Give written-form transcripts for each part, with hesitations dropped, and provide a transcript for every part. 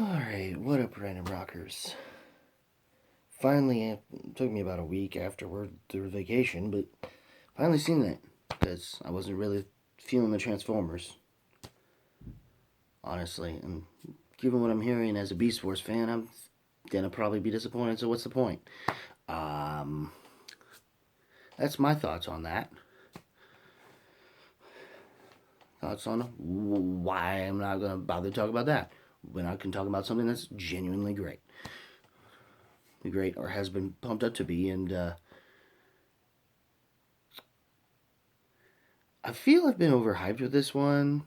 Alright, what up, Random Rockers? Finally, it took me about a week afterward through vacation, but finally seen that. Because I wasn't really feeling the Transformers, honestly. And given what I'm hearing as a Beast Wars fan, I'm gonna probably be disappointed, so what's the point? Um, that's my thoughts on that. Thoughts on why I'm not gonna bother to talk about that when I can talk about something that's genuinely great. Great, or has been pumped up to be, and I feel I've been overhyped with this one.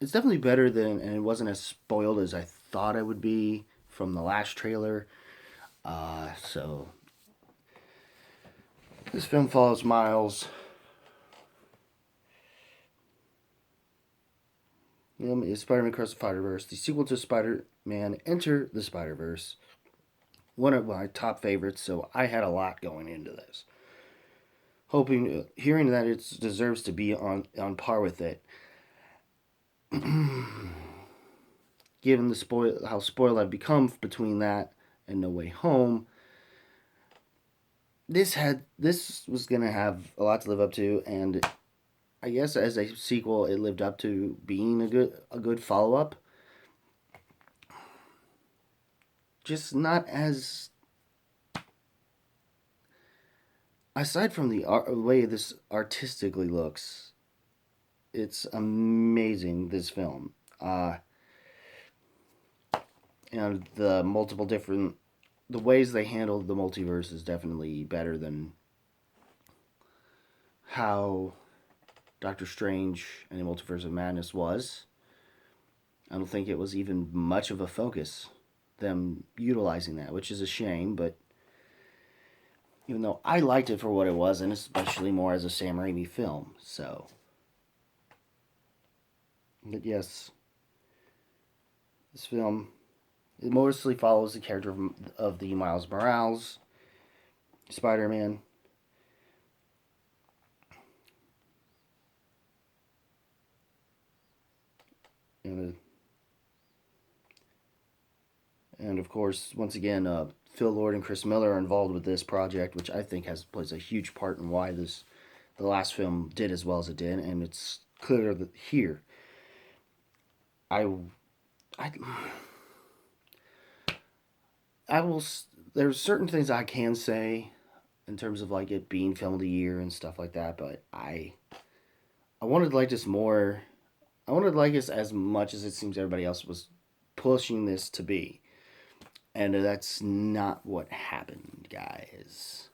It's definitely better than, and it wasn't as spoiled as I thought it would be from the last trailer. So this film follows Miles. Is Spider-Man Across the Spider-Verse, the sequel to Spider-Man Enter the Spider-Verse. One of my top favorites, so I had a lot going into this. Hearing that it deserves to be on par with it. Given how spoiled I've become between that and No Way Home, this was gonna have a lot to live up to, and I guess as a sequel, it lived up to being a good follow up. Just not as, aside from the way this artistically looks, it's amazing. This film, and the ways they handled the multiverse is definitely better than how Doctor Strange and the Multiverse of Madness was. I don't think it was even much of a focus, them utilizing that, which is a shame, but even though I liked it for what it was, and especially more as a Sam Raimi film, so. But yes, this film, it mostly follows the character of the Miles Morales, Spider-Man. And, and of course, once again, Phil Lord and Chris Miller are involved with this project, which I think plays a huge part in why the last film did as well as it did, and it's clear that here. I, I, I will. There's certain things I can say in terms of like it being film of the year and stuff like that, but I wanted like this more. I wanted like this as much as it seems everybody else was pushing this to be, and that's not what happened, guys.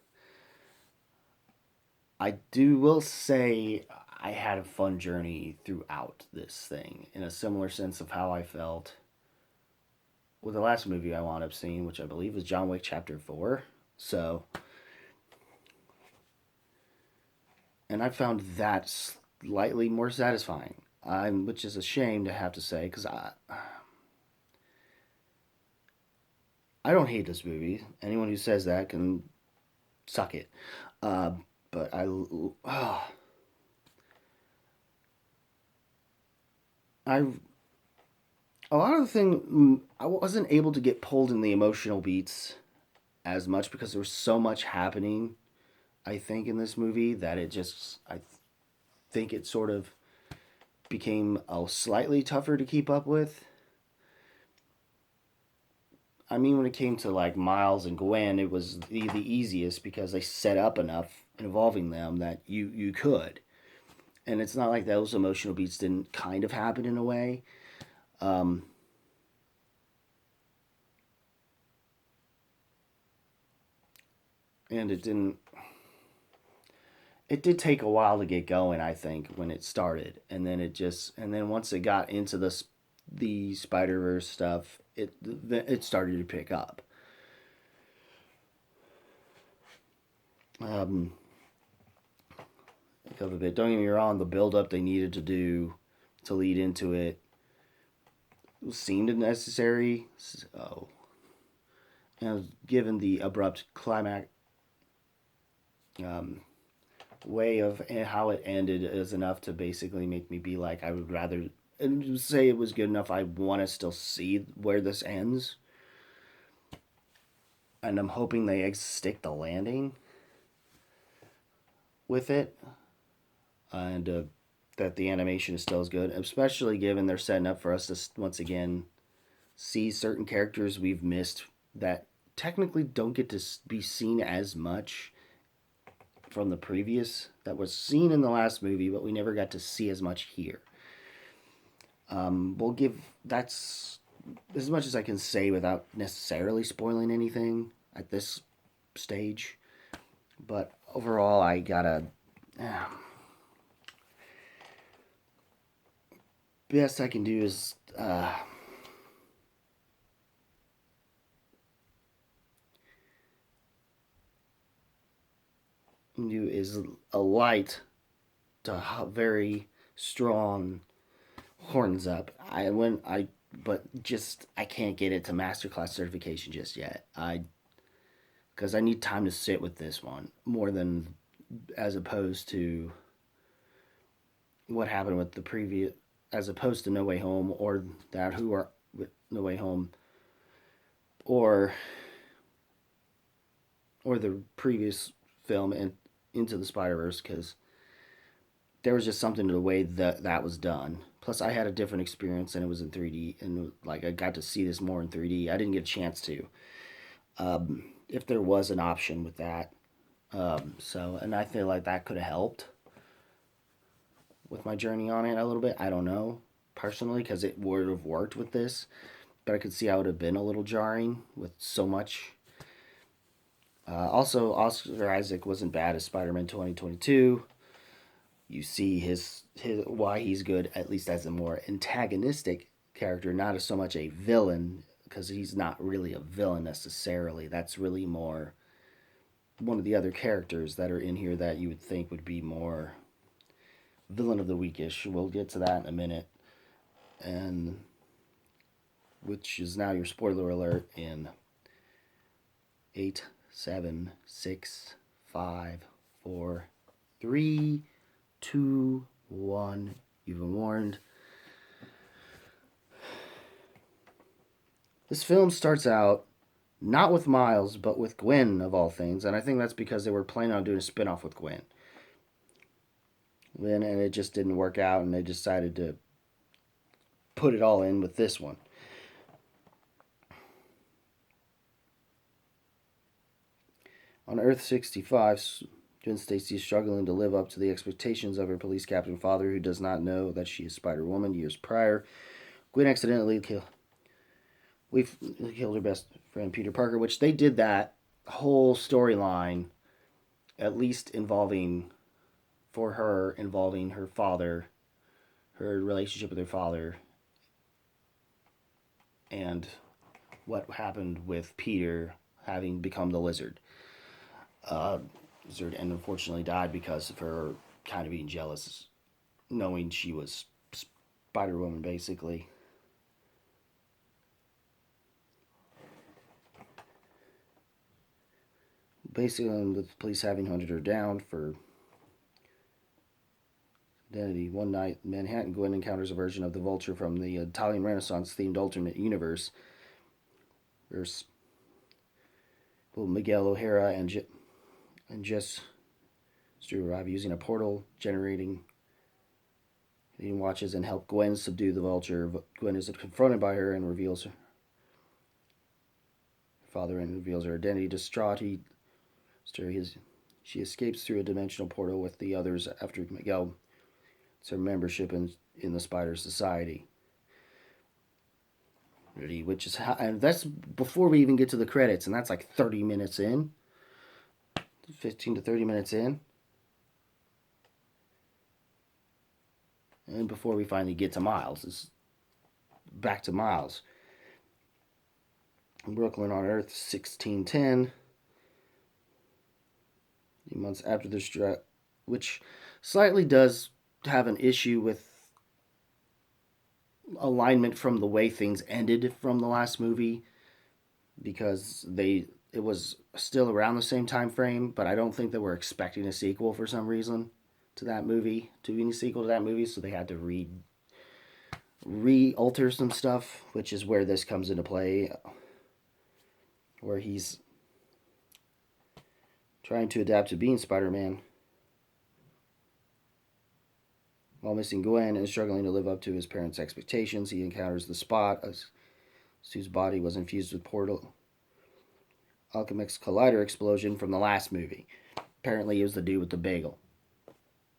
I will say I had a fun journey throughout this thing in a similar sense of how I felt with the last movie I wound up seeing, which I believe was John Wick Chapter 4. So, and I found that slightly more satisfying. Which is a shame to have to say, because I don't hate this movie. Anyone who says that can suck it. Uh, but I a lot of the thing I wasn't able to get pulled in the emotional beats as much because there was so much happening. I think in this movie that I think it sort of became slightly tougher to keep up with. I mean, when it came to like Miles and Gwen, it was the easiest because they set up enough involving them that you could, and it's not like those emotional beats didn't kind of happen in a way. Um, and it didn't. It did take a while to get going, I think, when it started, and then once it got into the Spider Verse stuff, it started to pick up. Um, a bit. Don't get me wrong, the build up they needed to do to lead into it seemed necessary. So, and given the abrupt climax um, way of how it ended is enough to basically make me be like, I would rather and say it was good enough. I want to still see where this ends, and I'm hoping they stick the landing with it, and that the animation is still as good, especially given they're setting up for us to once again see certain characters we've missed that technically don't get to be seen as much from the previous, that was seen in the last movie, but we never got to see as much here. We'll give that's as much as I can say without necessarily spoiling anything at this stage. But overall, I gotta. Best I can do is a light to very strong horns up. But just I can't get it to masterclass certification just yet. Because I need time to sit with this one more than as opposed to what happened with the previous, as opposed to No Way Home or that who are with No Way Home or the previous film and Into the Spider Verse, because there was just something to the way that was done. Plus, I had a different experience and it was in 3D, and like I got to see this more in 3D. I didn't get a chance to, if there was an option with that. And I feel like that could have helped with my journey on it a little bit. I don't know personally because it would have worked with this, but I could see how it would have been a little jarring with so much. Also, Oscar Isaac wasn't bad as Spider-Man 2022. You see his why he's good, at least as a more antagonistic character, not as so much a villain, because he's not really a villain necessarily. That's really more one of the other characters that are in here that you would think would be more villain of the weekish. We'll get to that in a minute, and which is now your spoiler alert in 8, 7, 6, 5, 4, 3, 2, 1. You've been warned. This film starts out not with Miles, but with Gwen, of all things. And I think that's because they were planning on doing a spin off with Gwen. And it just didn't work out, and they decided to put it all in with this one. On Earth 65, Gwen Stacy is struggling to live up to the expectations of her police captain father, who does not know that she is Spider-Woman. Years prior, Gwen accidentally killed her best friend Peter Parker, which they did that whole storyline, at least involving her father, her relationship with her father, and what happened with Peter having become the Lizard. Lizard, and unfortunately died because of her kind of being jealous, knowing she was Spider-Woman, basically. Basically, with the police having hunted her down for identity. One night, Manhattan, Gwen encounters a version of the Vulture from the Italian Renaissance-themed alternate universe. There's Miguel O'Hara and Jess Stu arrive using a portal generating watches and help Gwen subdue the Vulture. Gwen is confronted by her and reveals her father and reveals her identity. Distraught, she escapes through a dimensional portal with the others after Miguel gets her membership in the Spider Society. Which is and that's before we even get to the credits, and that's like 30 minutes in, 15 to 30 minutes in, and before we finally get to Miles. It's back to Miles. In Brooklyn on Earth 1610, months after the strike, which slightly does have an issue with alignment from the way things ended from the last movie, because it was still around the same time frame, but I don't think they were expecting a sequel for some reason to that movie, to any sequel to that movie, so they had to re-alter some stuff, which is where this comes into play, where he's trying to adapt to being Spider-Man while missing Gwen and struggling to live up to his parents' expectations. He encounters the Spot, whose body was infused with Portal Alchemix Collider explosion from the last movie. Apparently, it was the dude with the bagel,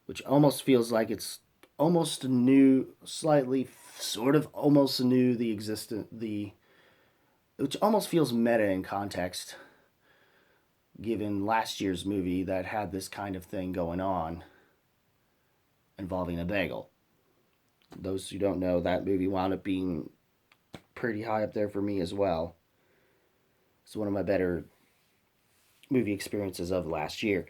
which almost feels like it's almost new, slightly, sort of, almost new the existent the, which almost feels meta in context, given last year's movie that had this kind of thing going on involving a bagel. Those who don't know, that movie wound up being pretty high up there for me as well. It's one of my better movie experiences of last year.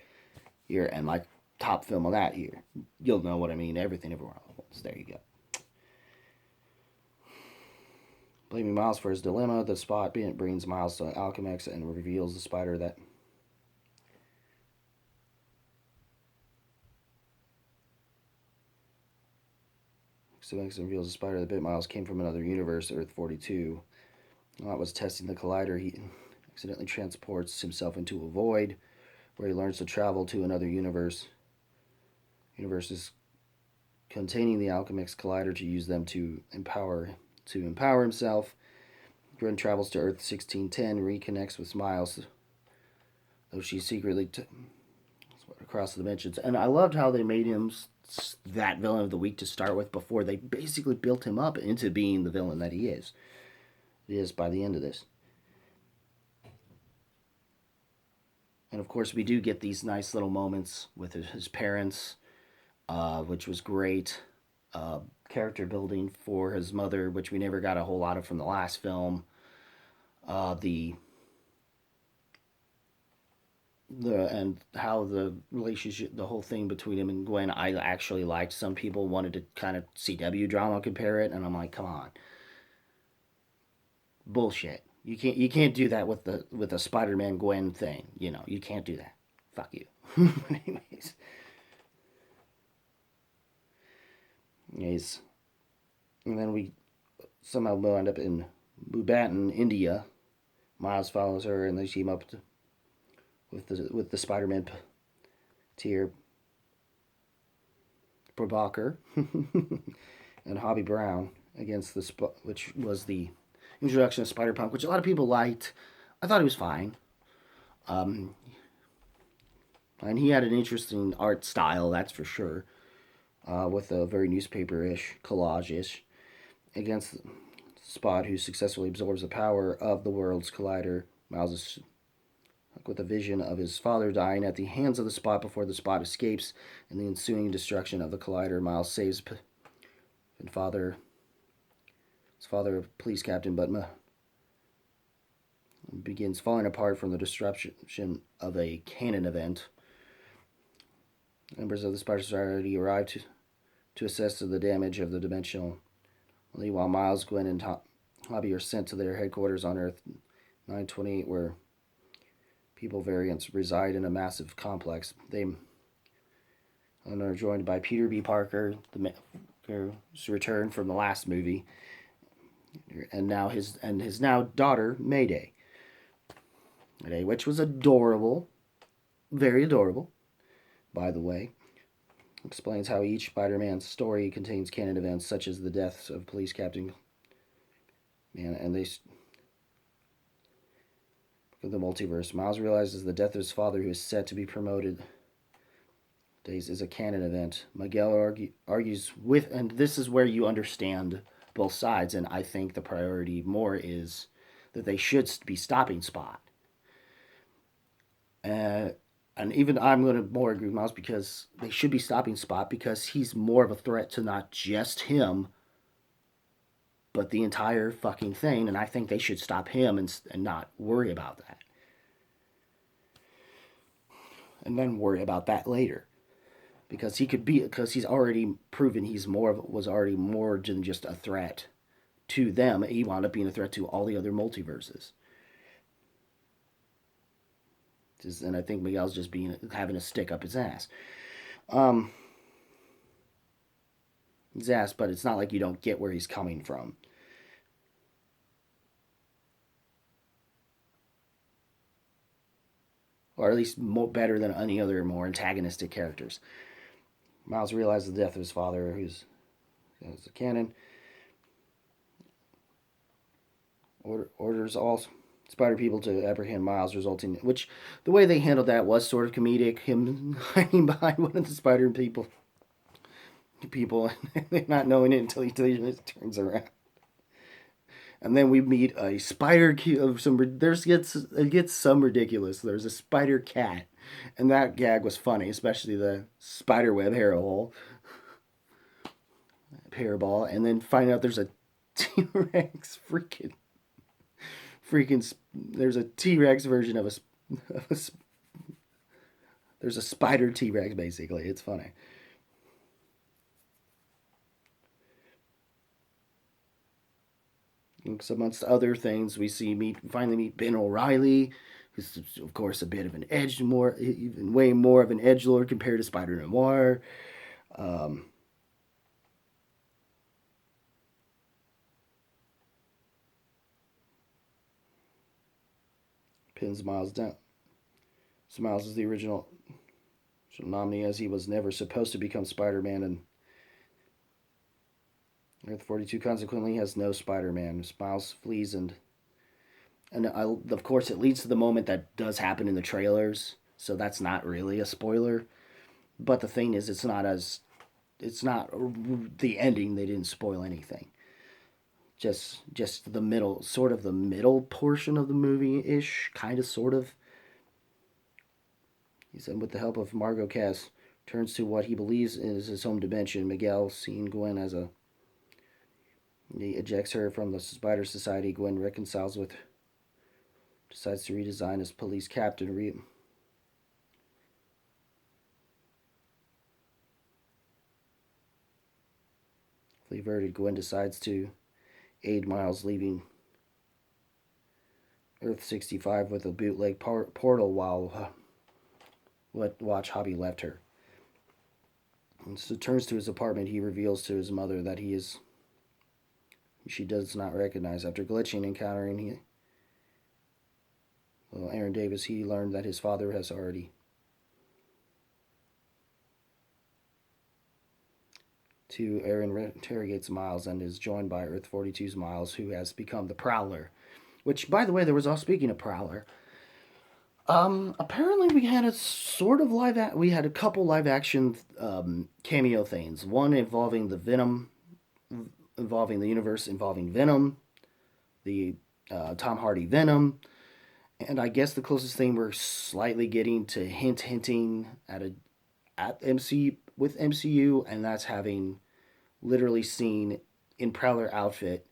And my top film of that year. You'll know what I mean. Everything, everywhere, all at once. There you go. Blaming Miles for his dilemma, the Spot brings Miles to Alchemax and reveals the spider that reveals the spider that bit Miles came from another universe, Earth 42. While it was testing the collider, he accidentally transports himself into a void, where he learns to travel to another universe. Universes containing the Alchemix Collider to use them to empower himself. Gwen travels to Earth 1610, reconnects with Miles, though she's secretly across the dimensions. And I loved how they made him that villain of the week to start with before they basically built him up into being the villain that he is. It is by the end of this. And of course, we do get these nice little moments with his parents, which was great. Character building for his mother, which we never got a whole lot of from the last film. And how the relationship, the whole thing between him and Gwen, I actually liked. Some people wanted to kind of CW drama compare it, and I'm like, come on, bullshit. You can't do that with the Spider-Man Gwen thing. You can't do that. Fuck you. Anyways, and then we somehow wind up in Mumbai, India. Miles follows her, and they team up with the Spider-Man tier Prabhakar and Hobby Brown against which was the introduction of Spider-Punk, which a lot of people liked. I thought it was fine. And he had an interesting art style, that's for sure, with a very newspaper-ish, collage-ish, against Spot, who successfully absorbs the power of the world's collider. Miles is with a vision of his father dying at the hands of the Spot before the Spot escapes. In the ensuing destruction of the collider, Miles saves his father, a police captain, but begins falling apart from the disruption of a canon event. Members of the Spider Society arrive to assess the damage of the dimensional. While Miles, Gwen, and Hobby are sent to their headquarters on Earth 928, where people variants reside in a massive complex. They are joined by Peter B. Parker, who's returned from the last movie, and now his now daughter Mayday, which was adorable, very adorable, by the way. Explains how each Spider-Man story contains canon events such as the deaths of police captain and the multiverse. Miles realizes the death of his father, who is set to be promoted days, is a canon event. Miguel argues with, and this is where you understand both sides, and I think the priority more is that they should be stopping Spot. And even I'm going to more agree with Miles, because they should be stopping Spot because he's more of a threat to not just him, but the entire fucking thing. And I think they should stop him and not worry about that. And then worry about that later. Because he's already proven was already more than just a threat to them. He wound up being a threat to all the other multiverses. And I think Miguel's just having a stick up his ass. He's asked, but it's not like you don't get where he's coming from. Or at least better than any other more antagonistic characters. Miles realizes the death of his father, who's a canon, orders all spider people to apprehend Miles, resulting which the way they handled that was sort of comedic. Him hiding behind one of the spider people, not knowing it until he turns around. And then we meet a spider of some. It gets some ridiculous. There's a spider cat, and that gag was funny, especially the spider web hairball, and then find out there's a T Rex freaking. There's a T Rex version of a. There's a spider T Rex basically. It's funny. So amongst other things, we finally meet Ben O'Reilly, who's of course a bit of an even way more of an edge lord compared to Spider Noir. Um, pins Miles down. So Miles is the original nominee, as he was never supposed to become Spider-Man, and Earth 42 consequently has no Spider-Man. Miles flees and of course it leads to the moment that does happen in the trailers, so that's not really a spoiler. But the thing is, it's not the ending. They didn't spoil anything. Just the middle, sort of the middle portion of the movie ish, kind of, sort of. He said, with the help of Margot Cass, turns to what he believes is his home dimension. Miguel, seeing Gwen as a. He ejects her from the Spider Society. Gwen reconciles with. Decides to redesign his police captain. Diverted, Gwen decides to aid Miles, leaving Earth 65 with a bootleg portal while watch Hobby left her. And so turns to his apartment. He reveals to his mother that she does not recognize. After glitching, encountering Aaron Davis, he learned that his father has already. Aaron interrogates Miles and is joined by Earth 42's Miles, who has become the Prowler. Which, by the way, there was all speaking of Prowler. Apparently we had a sort of we had a couple live action cameo things. One involving the universe involving Venom, the Tom Hardy Venom, and I guess the closest thing we're slightly getting to hinting at MCU, and that's having literally seen in Prowler outfit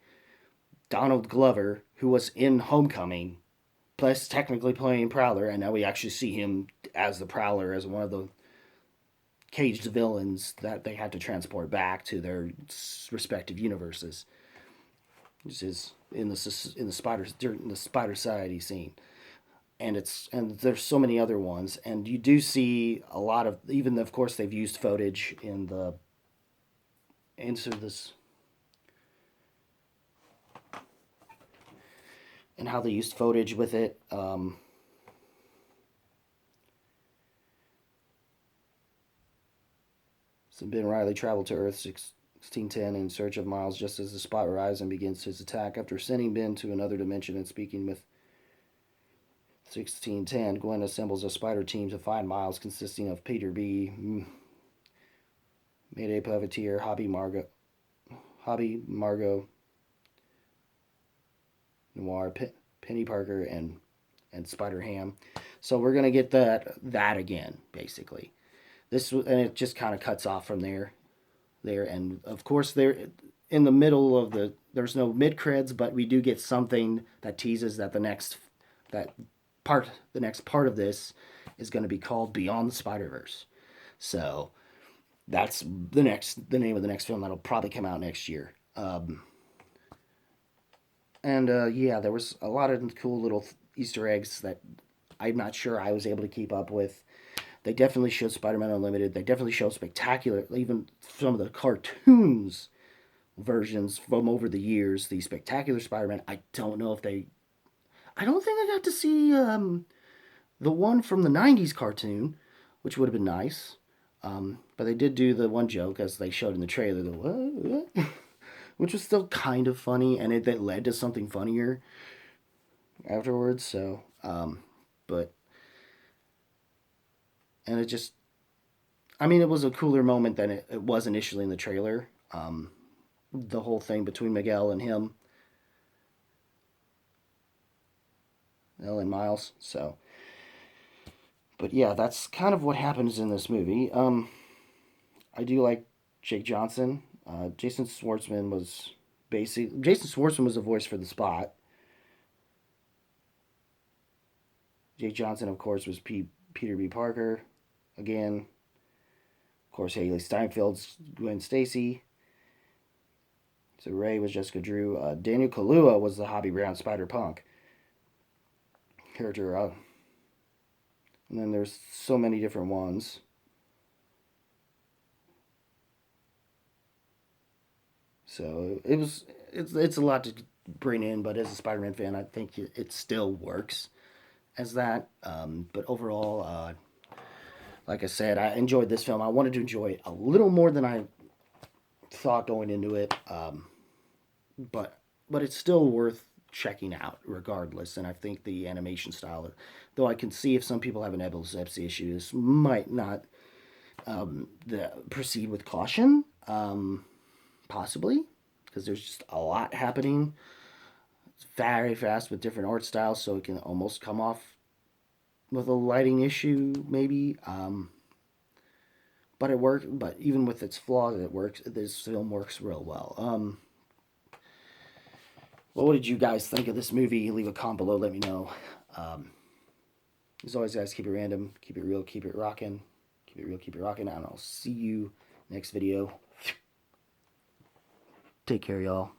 Donald Glover, who was in Homecoming, plus technically playing Prowler, and now we actually see him as the Prowler, as one of the caged villains that they had to transport back to their respective universes. This is in the Spider Society scene, and there's so many other ones, and you do see a lot of, even of course they've used footage into this and how they used footage with it. So Ben Riley traveled to Earth 1610 in search of Miles just as the spot arrives and begins his attack. After sending Ben to another dimension and speaking with 1610, Gwen assembles a spider team to find Miles, consisting of Peter B., Mayday Puppeteer, Hobby Margot, Noir, Penny Parker, and Spider Ham. So we're gonna get that again, basically. And it just kind of cuts off from there, and of course there, in the middle of there's no mid creds, but we do get something that teases that the next part of this is going to be called Beyond the Spider Verse. So that's the name of the next film that'll probably come out next year. And yeah, there was a lot of cool little Easter eggs that I'm not sure I was able to keep up with. They definitely showed Spider-Man Unlimited. They definitely showed Spectacular. Even some of the cartoons versions from over the years, the Spectacular Spider-Man. I don't know if they. I don't think I got to see the one from the '90s cartoon, which would have been nice. But they did do the one joke as they showed in the trailer, the what? Which was still kind of funny, and that led to something funnier afterwards. So, but and it just, I mean, it was a cooler moment than it was initially in the trailer. The whole thing between Miguel and him, and Miles. So, but yeah, that's kind of what happens in this movie. I do like Jake Johnson. Jason Schwartzman was the voice for the Spot. Jake Johnson, of course, was Peter B. Parker. Again, of course, Haley Steinfeld's Gwen Stacy. So Ray was Jessica Drew. Daniel Kaluuya was the Hobie Brown Spider Punk character. And then there's so many different ones. So it's a lot to bring in, but as a Spider-Man fan, I think it still works as that. But overall, like I said, I enjoyed this film. I wanted to enjoy it a little more than I thought going into it, but it's still worth checking out regardless. And I think the animation style, though I can see if some people have an epilepsy issue, this might not proceed with caution, possibly, because there's just a lot happening. It's very fast with different art styles, so it can almost come off with a lighting issue, maybe. But it worked. But even with its flaws, it works. This film works real well. Well, what did you guys think of this movie? Leave a comment below. Let me know. As always, guys, keep it random, keep it real, keep it rocking, keep it real, keep it rocking, and I'll see you next video. Take care, y'all.